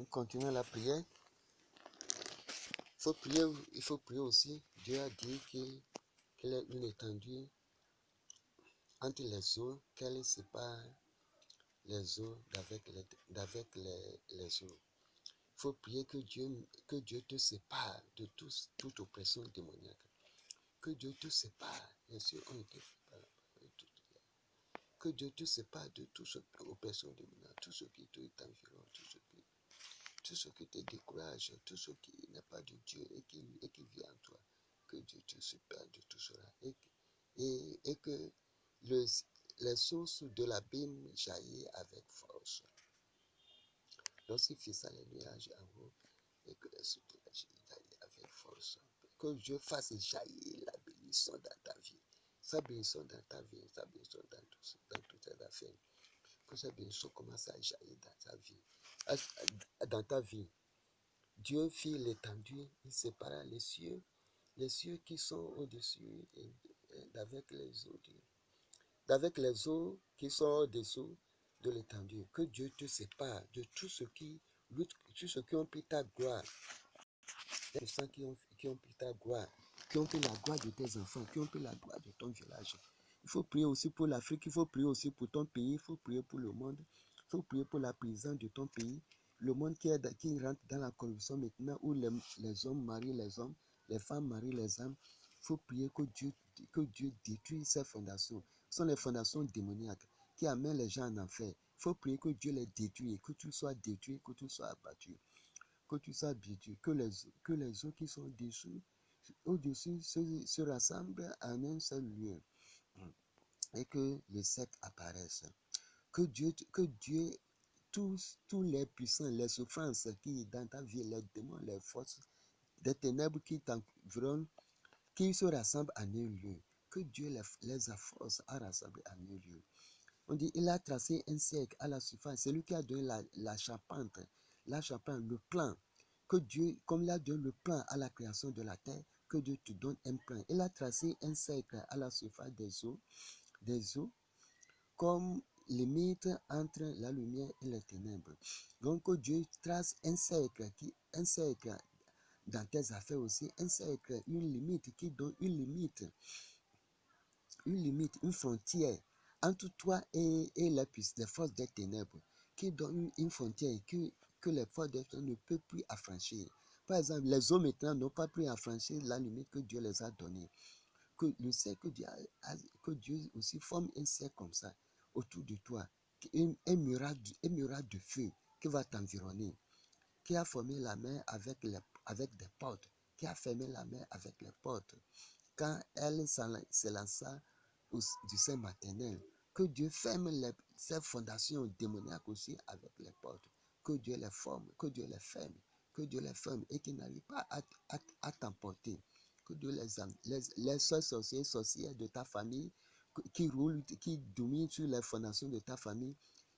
On continue la prière. Il faut prier aussi. Dieu a dit qu'il y a une étendue entre les eaux, qu'elle sépare les eaux d'avec les eaux. Il faut prier que Dieu te sépare de toute oppression démoniaque. Que Dieu te sépare. Les cieux ont été séparés. Que Dieu te sépare de toute oppression démoniaque, tout ce qui t'environne, tout ce qui te décourage, tout ce qui n'est pas de Dieu et qui vit en toi. Que Dieu te sépare de tout cela. Et que les sources de l'abîme jaillissent avec force. Lorsqu'il fait ça, les nuages en haut, et que les sources jaillissent avec force. Que Dieu fasse jaillir la bénédiction dans ta vie. Sa bénédiction dans ta vie, sa bénédiction dans toutes tes affaires. Que sa bénédiction commence à jaillir dans ta vie. Dans ta vie. Dieu fit l'étendue, il sépara les cieux qui sont au-dessus d'avec les eaux qui sont au-dessous de l'étendue. Que Dieu te sépare de tout ce qui lutte, tout ce qui ont pris ta gloire. Les gens qui ont pris ta gloire, qui ont pris la gloire de tes enfants, qui ont pris la gloire de ton village. Il faut prier aussi pour l'Afrique, il faut prier aussi pour ton pays, il faut prier pour le monde, il faut prier pour la prison de ton pays. Le monde qui rentre dans la corruption maintenant, où les hommes marient les hommes, les femmes marient les hommes. Il faut prier que Dieu détruise ces fondations. Ce sont les fondations démoniaques qui amènent les gens en enfer. Il faut prier que Dieu les détruise, que tu sois détruit, que tu sois abattu. Que tu sois habitué, que les eaux qui sont au-dessus se rassemblent en un seul lieu et que le cercle apparaisse. Que Dieu, tous les puissants, les souffrances qui dans ta vie, les démons, les forces, des ténèbres qui t'environnent, qui se rassemblent en un lieu. Que Dieu les force à rassembler en un lieu. On dit, il a tracé un cercle à la surface. C'est lui qui a donné la charpente, le plan. Que Dieu, comme il a donné le plan à la création de la terre, que Dieu te donne un plan. Il a tracé un cercle à la surface des eaux, comme limite entre la lumière et les ténèbres. Donc que Dieu trace un cercle dans tes affaires aussi, un cercle, une limite qui donne une limite, une frontière entre toi et les forces des ténèbres, qui donne une frontière que les forces des ténèbres ne peuvent plus affranchir. Par exemple, les hommes maintenant n'ont pas pu affranchir la limite que Dieu les a donnée. Que le cercle que Dieu aussi forme un cercle comme ça autour de toi, un muraille de feu qui va t'environner, qui a formé la mer avec des portes, qui a fermé la mer avec les portes. Quand elle s'élança du sein maternel, que Dieu ferme ces fondations démoniaques aussi avec les portes, que Dieu les forme, que Dieu les ferme, et qu'ils n'arrivent pas à t'emporter, que Dieu les sorcières de ta famille qui roulent, qui dominent sur les fondations de ta famille,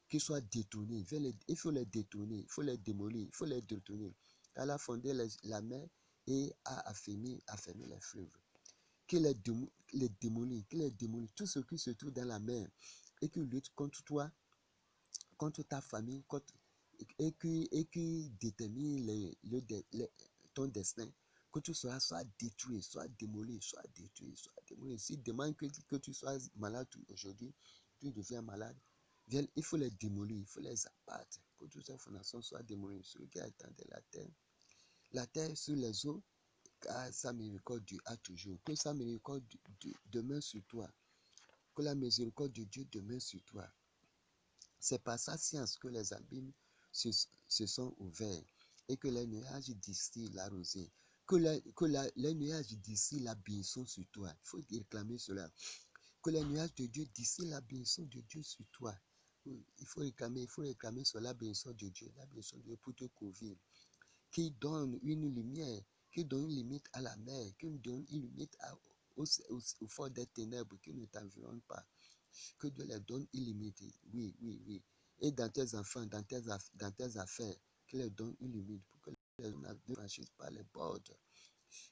qui soient détournés. Il faut les détourner, il faut les démolir, il faut les détourner. Elle a fondé la mer et a affermi les fleuves. Qu'il les démolit, tout ce qui se trouve dans la mer et qui lutte contre toi, contre ta famille, et qui détermine ton destin, que tu sois soit détruit, soit démoli, soit détruit, soit démoli. S'il demande que tu sois malade aujourd'hui, tu deviens malade, il faut les démolir, il faut les abattre, que toutes ces fondations soient démolies. Celui qui a étendu la terre sur les eaux, car sa miséricorde a toujours. Que sa miséricorde demeure sur toi. Que la miséricorde de Dieu demeure sur toi. C'est par sa science que les abîmes se sont ouverts et que les nuages distillent la rosée. Que les nuages distillent la bénédiction sur toi. Il faut réclamer cela. Que les nuages de Dieu distillent la bénédiction de Dieu sur toi. Il faut réclamer sur la bénédiction de Dieu pour te couvrir. Qui donne une lumière, qui donne une limite à la mer, qui donne une limite au fort des ténèbres qui ne t'environnent pas. Que Dieu les donne illimitée. Oui. Et dans tes enfants, dans tes affaires, qu'il les donne une limite pour que les gens ne franchissent pas les bords.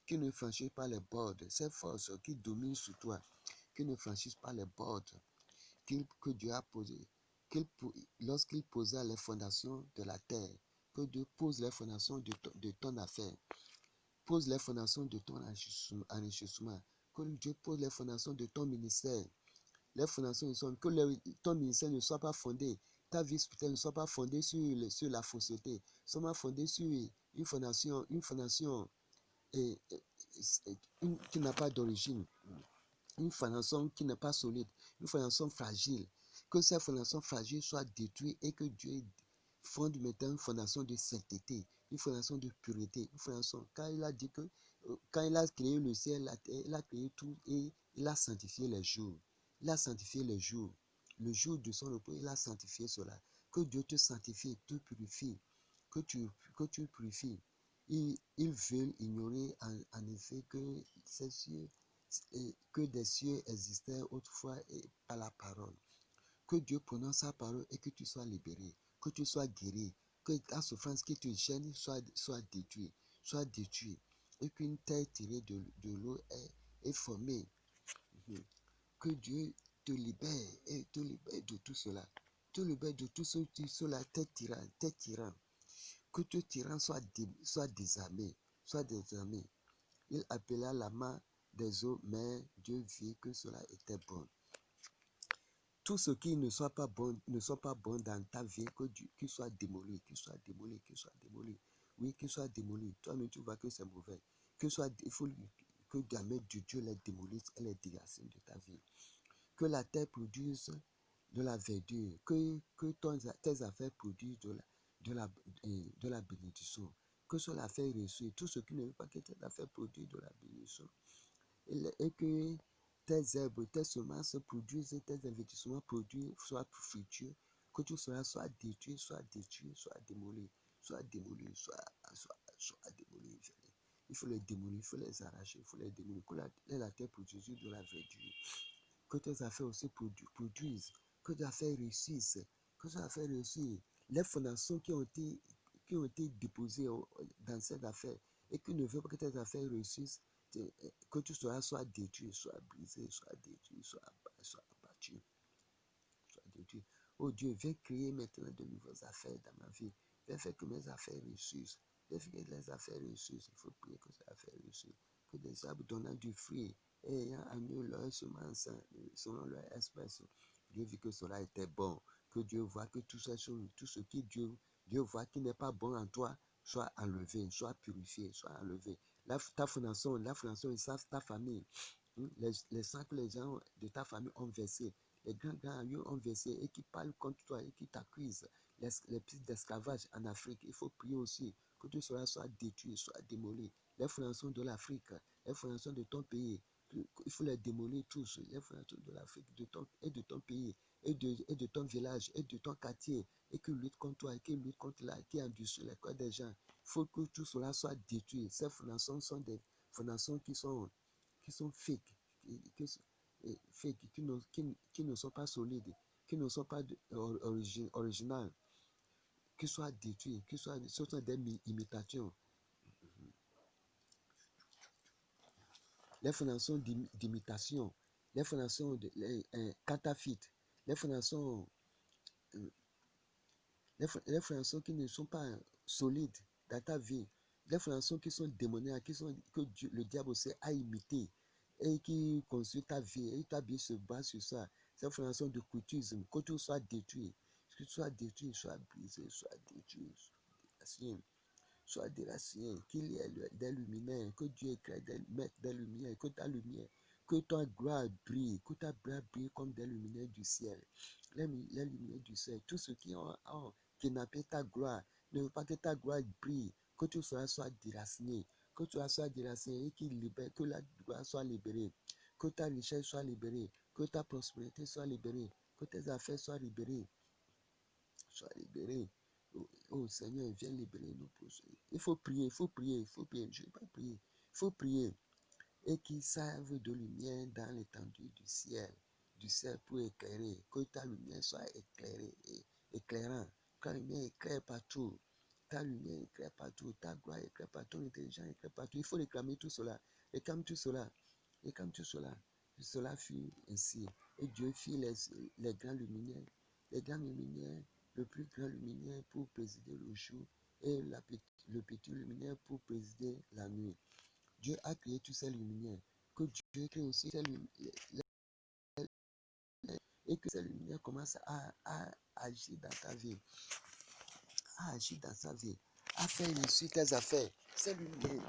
Qui ne franchissent pas les bords. Ces forces qui dominent sur toi, qui ne franchissent pas les bords que Dieu a posées. Lorsqu'il posa les fondations de la terre, Que Dieu pose les fondations de ton affaire. Pose les fondations de ton enrichissement. Que Dieu pose les fondations de ton ministère. Les fondations sont que ton ministère ne soit pas fondé, ta vie spirituelle ne soit pas fondée sur la fausseté, soit fondée sur une fondation et, qui n'a pas d'origine, une fondation qui n'est pas solide, une fondation fragile. Que cette fondation fragile soit détruite et que Dieu fonde maintenant une fondation de sainteté, une fondation de pureté, une fondation. Car il a dit que quand il a créé le ciel, la terre, il a créé tout et il a sanctifié les jours. Il a sanctifié les jours. Le jour de son repos, il a sanctifié cela. Que Dieu te sanctifie, te purifie, que tu purifies. Ils veulent ignorer en effet que ces cieux, que des cieux existaient autrefois et par la parole. Que Dieu prononce sa parole et que tu sois libéré, que tu sois guéri, que ta souffrance qui te gêne soit détruite, et qu'une terre tirée de l'eau est formée. Que Dieu te libère et te libère de tout cela. Te libère de tout cela, tes tyrans. Que tes tyrans soient désarmés, Il appela la main des eaux, mais Dieu vit que cela était bon. Tout ce qui ne soit pas bon dans ta vie, qu'il soit démoli, qu'il soit démoli. Oui, qu'il soit démoli. Toi-même, tu vois que c'est mauvais. Il faut que la main de Dieu les démolisse et les déracine de ta vie. Que la terre produise de la verdure, que tes affaires produisent de la bénédiction. Que cela fait réussir. Tout ce qui ne veut pas que tes affaires produisent de la bénédiction. Et que tes herbes, tes semences produisent, tes investissements produisent, soient fructueux, que tout cela soit détruit, soit démoli, soit démoli. Il faut les démolir, il faut les arracher, il faut les démolir. Que la terre produise de la verdure. Que tes affaires aussi produisent, que tes affaires réussissent, que tes affaires réussissent. Les fondations qui ont été déposées dans cette affaire et qui ne veulent pas que tes affaires réussissent, que tout cela soit détruit, soit brisé, soit détruit, soit abattu, soit détruit. Oh Dieu, viens créer maintenant de nouvelles affaires dans ma vie. Viens faire que mes affaires réussissent. Viens faire que les affaires réussissent. Il faut prier que ces affaires réussissent. Que des arbres donnant du fruit et ayant agneau leur semence selon leur espèce. Dieu vit que cela était bon. Que Dieu voit que tout ce qui Dieu voit qui n'est pas bon en toi, soit enlevé, soit purifié, soit enlevé. Ta fondation, c'est ta famille. Les sangs que les gens de ta famille ont versés, les grands ont versé et qui parlent contre toi et qui t'accusent, les pistes d'esclavage en Afrique, il faut prier aussi que tout cela soit détruit, soit démoli. Les fondations de l'Afrique, les fondations de ton pays, il faut les démolir tous, les fondations de l'Afrique et de ton pays, et de ton village, et de ton quartier, et qui lutte contre toi, et qui lutte contre qui endurcit les corps des gens. Il faut que tout cela soit détruit. Ces fondations sont des fondations qui sont fake, qui ne sont pas solides, qui ne sont pas originales, qui soient détruits, ce sont des imitations. Les fondations d'imitation, les fondations cataphites, les fondations, les fondations qui ne sont pas solides dans ta vie, les fondations qui sont démoniaques, que le diable aussi a imité et qui construit ta vie, et ta vie se base sur ça. Ces fondations de cultisme, que tout soit détruit, soit brisé, soit détruit, soit déraciné, qu'il y ait des luminaires, que Dieu éclaire des lumières, que ta lumière, que ta gloire brille, que ta gloire brille comme des luminaires du ciel. Les lumières du ciel, tous ceux qui ont kidnappé ta gloire, ne veut pas que ta gloire brille, que tout cela soit déraciné, et qu'il libère, que la gloire soit libérée, que ta richesse soit libérée, que ta prospérité soit libérée, que tes affaires soient libérées. Oh Seigneur, viens libérer nos projets. Il faut prier. Je ne vais pas prier. Il faut prier. Et qu'ils servent de lumière dans l'étendue du ciel pour éclairer. Que ta lumière soit éclairée et éclairant. Que ta lumière éclaire partout. Ta lumière éclaire partout. Ta gloire éclaire partout. Ton intelligence éclaire partout. Il faut réclamer tout cela. Réclame tout cela. Cela fut ainsi. Et Dieu fit les grands luminaires. Les grands luminaires, le plus grand luminaire pour présider le jour et le petit luminaire pour présider la nuit. Dieu a créé tous ces luminaires. Que Dieu crée aussi ces luminaires et que ces luminaires commencent à agir dans ta vie, à agir dans sa vie, à faire réussir tes affaires. Ces luminaires,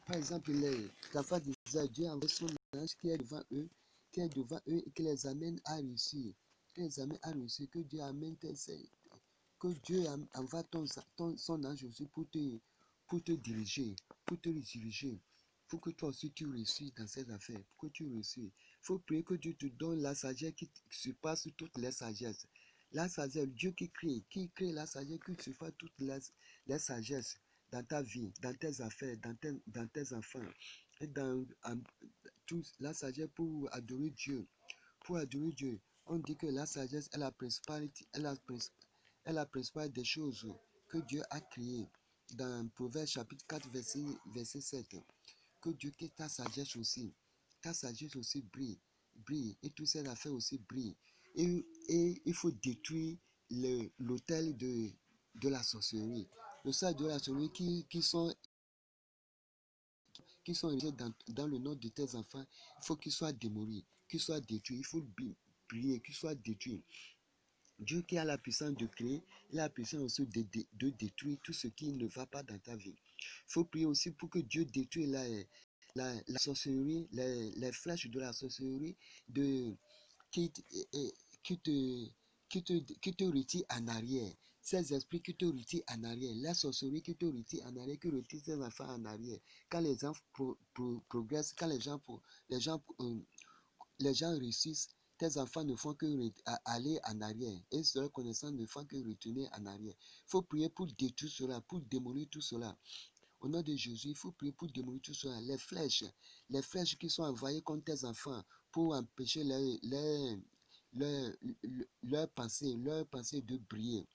par exemple, les enfants d'Israël, Dieu envoie son ange qui est devant eux, et qui les amène à réussir. Qui les amène à réussir, que Dieu amène que Dieu envoie son ange aussi pour te diriger, pour te diriger. Pour que toi aussi tu réussisses dans ces affaires, pour que tu réussisses. Il faut prier que Dieu te donne la sagesse qui surpasse toutes les sagesses. La sagesse, Dieu qui crée la sagesse qui surpasse toutes les sagesses dans ta vie, dans tes affaires, dans tes enfants. Et dans la sagesse pour adorer Dieu. Pour adorer Dieu, on dit que la sagesse est la principale, est la principale des choses que Dieu a créées. Dans Proverbe chapitre 4, verset 7. Que Dieu, que ta sagesse aussi brille, brille, et toutes ces affaires aussi brillent. Et il faut détruire l'autel de la sorcellerie. Le sel de la sorcellerie qui sont érigés dans le nom de tes enfants, il faut qu'ils soient démolis, qu'ils soient détruits. Il faut briller, qu'ils soient détruits. Dieu qui a la puissance de créer, il a la puissance aussi de détruire tout ce qui ne va pas dans ta vie. Il faut prier aussi pour que Dieu détruise la sorcellerie, les flèches de la sorcellerie de, qui, qui, te, qui te retire en arrière. Ces esprits qui te retirent en arrière, la sorcellerie qui te retire en arrière, qui retire tes enfants en arrière. Quand les gens progressent, quand les gens réussissent, tes enfants ne font que aller en arrière. Et leurs connaissances ne font que retourner en arrière. Il faut prier pour détruire cela, pour démolir tout cela. Au nom de Jésus, il faut prier pour démolir tout cela. Les flèches qui sont envoyées contre tes enfants pour empêcher leur pensée de briller.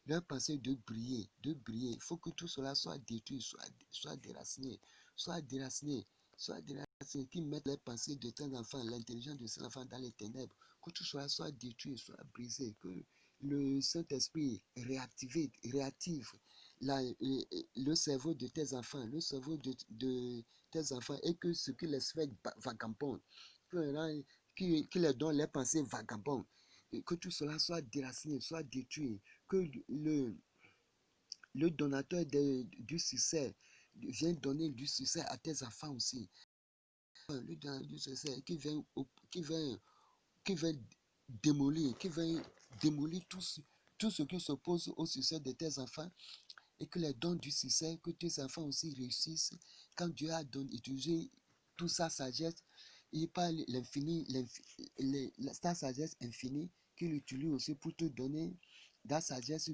Leur pensée de briller, de briller. Il faut que tout cela soit détruit, soit déraciné, soit déraciné, soit déraciné. Qui mettent les pensées de tes enfants, l'intelligence de ces enfants dans les ténèbres. Que tout cela soit détruit, soit brisé. Que le Saint-Esprit réactive le cerveau de tes enfants, le cerveau de tes enfants, et que ce qui les fait vagabonds, qui leur donne les pensées vagabondes, que tout cela soit déraciné, soit détruit, que le donateur du succès vient donner du succès à tes enfants aussi. Le donateur du succès qui vient, qui vient démolir tout ce qui s'oppose au succès de tes enfants, et que les dons du succès, que tes enfants aussi réussissent. Quand Dieu a utilisé toute sa sagesse, il parle sa sagesse infinie qu'il utilise aussi pour te donner la sagesse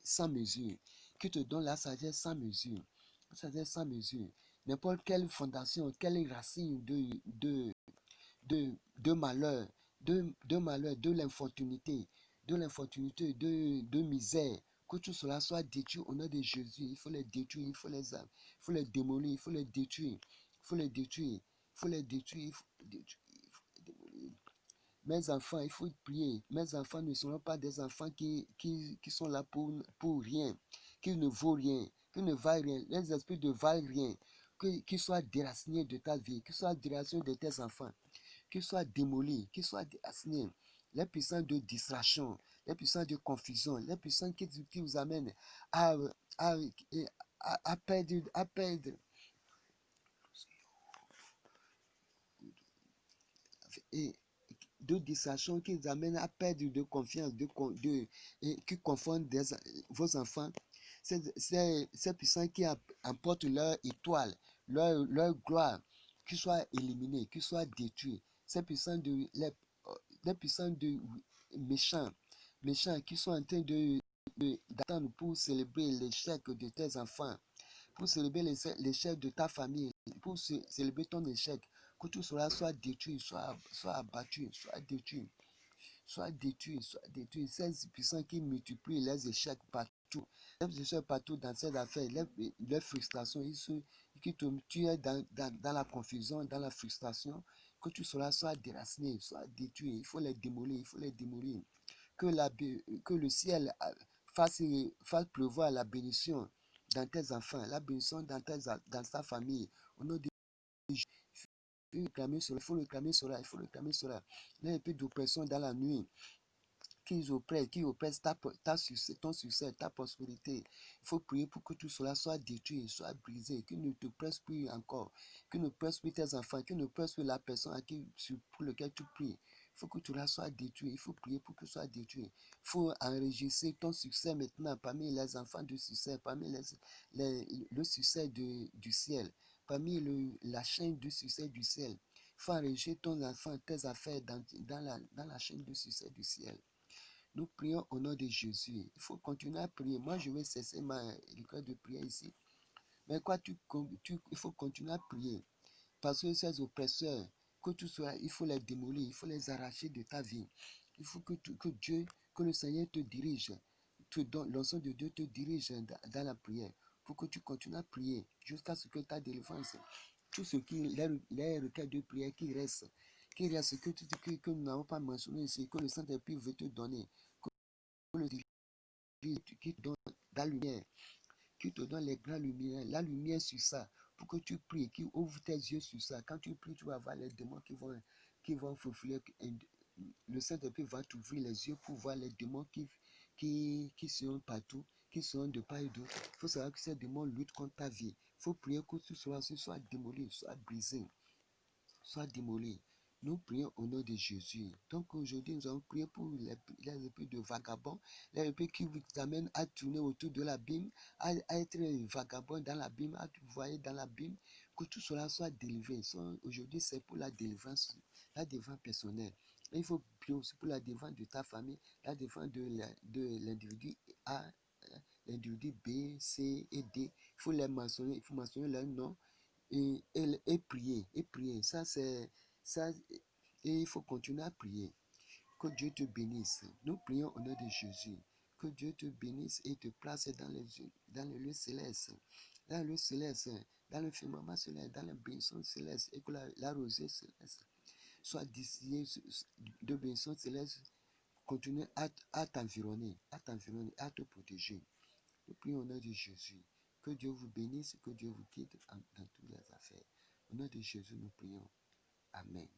sans mesure, qui te donne la sagesse sans mesure. La sagesse sans mesure. N'importe quelle fondation, quelle racine de malheur, de l'infortunité, de misère, que tout cela soit détruit au nom de Jésus. Il faut les détruire, il faut les démolir, il faut les détruire, il faut les détruire, il faut les détruire, il faut les détruire, il faut les démolir. Mes enfants, il faut prier. Mes enfants ne seront pas des enfants qui sont là pour rien, qui ne vaut rien, qui ne valent rien. Les esprits ne valent rien. Qu'ils soient déracinés de ta vie, qu'ils soient déracinés de tes enfants, qu'ils soient démolis, qu'ils soient déracinés. Les puissances de distraction, les puissances de confusion, les puissances qui vous amènent à, à, à perdre et de distraction qui vous amènent à perdre de confiance, et qui confondent vos enfants. Ces puissants qui emportent leur étoile, leur gloire, qui soient éliminés, qui soient détruits. Ces puissants les puissants de méchants qui sont en train d'attendre pour célébrer l'échec de tes enfants, pour célébrer l'échec de ta famille, pour célébrer ton échec, que tout cela soit détruit, soit abattu, soit détruit, soit détruit, soit détruit. Ces puissants qui multiplient les échecs partout, les échecs partout dans ces affaires, les frustrations, tu es dans la confusion, dans la frustration, que tout cela soit déraciné, soit détruit. Il faut les démolir, il faut les démolir. Que le ciel fasse pleuvoir la bénédiction dans tes enfants, la bénédiction dans ta famille. Au nom de Jésus, il faut réclamer cela, il faut réclamer cela, il faut réclamer cela. Il y a un peu d'oppression dans la nuit qui oppressent ton succès, ta prospérité. Il faut prier pour que tout cela soit détruit, soit brisé, qu'il ne te presse plus encore, qu'il ne presse plus tes enfants, qu'il ne presse plus la personne pour laquelle tu pries. Il faut que tout cela soit détruit, il faut prier pour que ce soit détruit. Il faut enregistrer ton succès maintenant parmi les enfants du succès, parmi le succès du ciel, parmi la chaîne du succès du ciel. Il faut enregistrer ton enfant, tes affaires dans la chaîne du succès du ciel. Nous prions au nom de Jésus. Il faut continuer à prier. Moi, je vais cesser ma requête de prière ici. Mais quoi, il faut continuer à prier. Parce que ces oppresseurs, que tout soit, il faut les démolir, il faut les arracher de ta vie. Il faut que le Seigneur te dirige. L'ensemble de Dieu te dirige dans la prière. Pour que tu continues à prier jusqu'à ce que ta délivrance, tout ce qui les requêtes de prière qui reste que nous n'avons pas mentionné ici, que le Saint-Esprit veut te donner, que le qui te donne la lumière, qui te donne les grandes lumières, la lumière sur ça, pour que tu pries, qui ouvre tes yeux sur ça. Quand tu pries, tu vas voir les démons qui vont faufiler. Le Saint-Esprit va t'ouvrir les yeux pour voir les démons qui sont partout, qui sont de part et d'autre. Il faut savoir que ces démons luttent contre ta vie. Il faut prier que tout cela soit démoli, soit brisé, soit démoli. Nous prions au nom de Jésus. Donc aujourd'hui, nous allons prier pour les esprits de vagabonds, les esprits qui vous amènent à tourner autour de l'abîme, à être vagabond dans l'abîme, à voyer dans l'abîme, que tout cela soit délivré. Aujourd'hui, c'est pour la délivrance personnelle. Et il faut prier aussi pour la délivrance de ta famille, la délivrance de l'individu A, l'individu B, C et D. Il faut les mentionner, il faut mentionner leur nom et prier, et prier. Ça, et il faut continuer à prier. Que Dieu te bénisse. Nous prions au nom de Jésus. Que Dieu te bénisse et te place dans le lieu céleste, dans le lieu céleste, dans le firmament céleste, dans la bénédiction céleste, et que la rosée céleste soit distillée de bénédiction céleste. Continue à t'environner, à te protéger. Nous prions au nom de Jésus. Que Dieu vous bénisse, que Dieu vous guide dans toutes les affaires. Au nom de Jésus, nous prions. Amen.